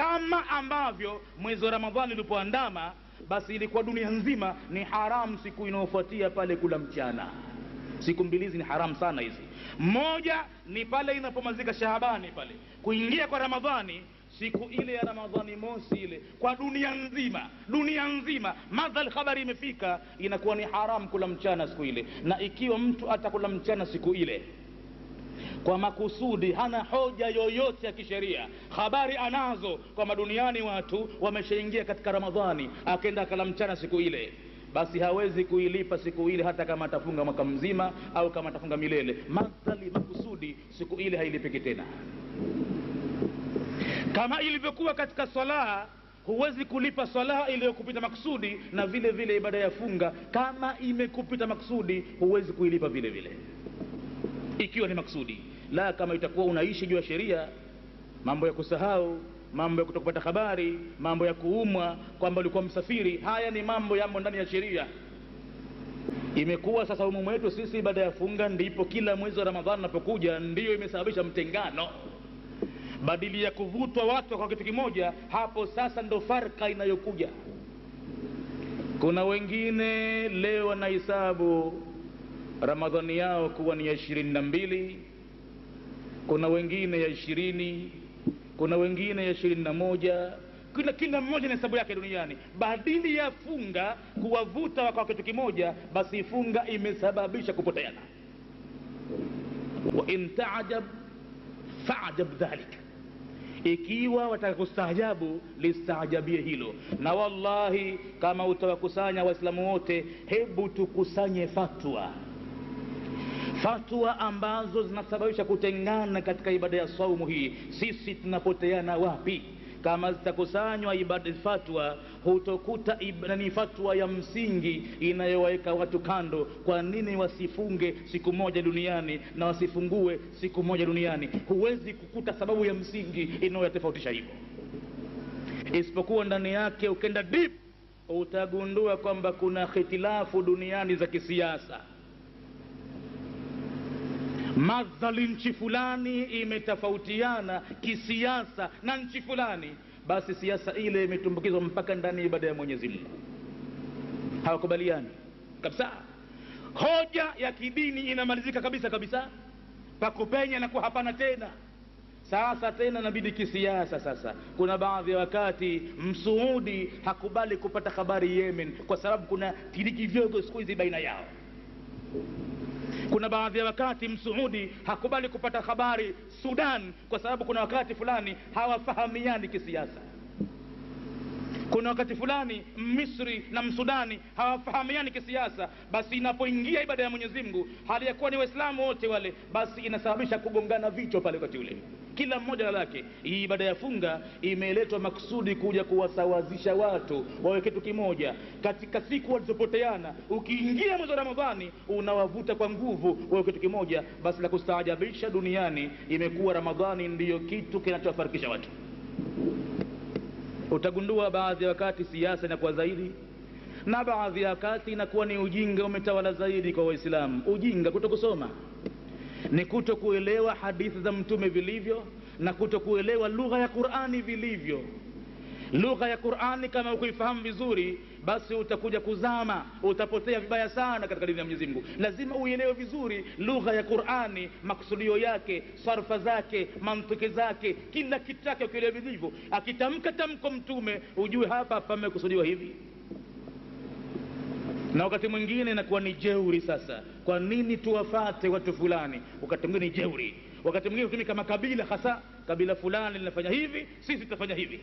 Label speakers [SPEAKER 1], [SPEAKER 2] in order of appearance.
[SPEAKER 1] kama ambavyo mwezi wa Ramadhani ulipoandama, basi ilikuwa dunia nzima ni haramu siku inayofuatia pale kula mchana. Siku mbili hizi ni haramu sana hizi. Moja ni pale inapomalizika Shaabani, pale kuingia kwa Ramadhani, siku ile ya Ramadhani mosi ile, kwa dunia nzima madhal habari imefika, inakuwa ni haramu kula mchana siku ile. Na ikiwa mtu atakula mchana siku ile kwa makusudi, hana hoja yoyote ya kisheria, habari anazo kwa duniani watu wameshaingia katika Ramadhani, akenda akala mchana siku ile, basi hawezi kuilipa siku ile, hata kama atafunga mwaka mzima au kama atafunga milele. Madhali makusudi, siku ile hailipiki tena. Kama ilivyokuwa katika swala, huwezi kulipa swala iliyokupita makusudi, na vile vile ibada ya funga kama imekupita makusudi huwezi kuilipa vile vile ikiwa ni makusudi. La, kama itakuwa unaishi juu ya sheria, mambo ya kusahau, mambo ya kutokupata habari, mambo ya kuumwa, kwamba ulikuwa msafiri, haya ni mambo yamo ndani ya sheria. Imekuwa sasa umumu wetu sisi ibada ya funga ndipo kila mwezi wa Ramadhani unapokuja ndiyo imesababisha mtengano, badili ya kuvutwa watu kwa kitu kimoja. Hapo sasa ndo farka inayokuja. Kuna wengine leo wanahesabu Ramadhani yao kuwa ni ya 22, kuna wengine ya 20, kuna wengine ya 21. Kila mmoja na hesabu yake duniani. Badili ya funga kuwavuta kwa kitu kimoja, basi funga imesababisha kupoteana. Wa in ta'jab fa'jab dhalik, ikiwa wataka kustaajabu listaajabie hilo. Na wallahi kama utawakusanya waislamu wote, hebu tukusanye fatwa ambazo zinasababisha kutengana katika ibada ya saumu hii, sisi tunapoteana wapi? Kama zitakusanywa ibada fatwa, hutokuta ni fatwa ya msingi inayoweka watu kando. Kwa nini wasifunge siku moja duniani na wasifungue siku moja duniani? Huwezi kukuta sababu ya msingi inayotofautisha hivyo, isipokuwa ndani yake ukenda deep utagundua kwamba kuna khitilafu duniani za kisiasa. Madhali nchi fulani imetofautiana kisiasa na nchi fulani, basi siasa ile imetumbukizwa mpaka ndani ya ibada ya Mwenyezi Mungu. Hawakubaliani kabisa. Hoja ya kidini inamalizika kabisa, pakupenya na kuwa hapana tena. Sasa tena inabidi kisiasa. Sasa kuna baadhi ya wakati Msuudi hakubali kupata habari Yemen kwa sababu kuna tiriki vyogo siku hizi baina yao. Kuna baadhi ya wakati Msuudi hakubali kupata habari Sudan kwa sababu kuna wakati fulani hawafahamiani kisiasa. Kuna wakati fulani Misri na Msudani hawafahamiani kisiasa, basi inapoingia ibada ya Mwenyezi Mungu hali ya kuwa ni Waislamu wote wale, basi inasababisha kugongana vichwa pale wakati ule, kila mmoja na lake. Hii ibada ya funga imeletwa makusudi kuja kuwasawazisha watu wawe kitu kimoja katika siku walizopoteana. Ukiingia mwezi wa Ramadhani unawavuta kwa nguvu wawe kitu kimoja. Basi la kustaajabisha duniani imekuwa Ramadhani ndiyo kitu kinachofarikisha watu. Utagundua baadhi ya wakati siasa inakuwa zaidi, na baadhi ya wakati inakuwa ni ujinga umetawala zaidi kwa Waislamu. Ujinga kutokusoma, ni kutokuelewa hadithi za Mtume vilivyo, na kutokuelewa lugha ya Qur'ani vilivyo. Lugha ya Qur'ani kama ukuifahamu vizuri, basi utakuja kuzama, utapotea vibaya sana katika dini ya Mwenyezi Mungu. Lazima uelewe vizuri lugha ya Qur'ani, makusudio yake, sarfa zake, mantiki zake, kila kitu chake ukielewa vilivyo. Akitamka tamko Mtume ujue hapa pamekusudiwa hivi. Na wakati mwingine inakuwa ni jeuri. Sasa kwa nini tuwafate watu fulani? Wakati mwingine ni jeuri, wakati mwingine kama kabila, hasa kabila fulani linafanya hivi, sisi tutafanya hivi.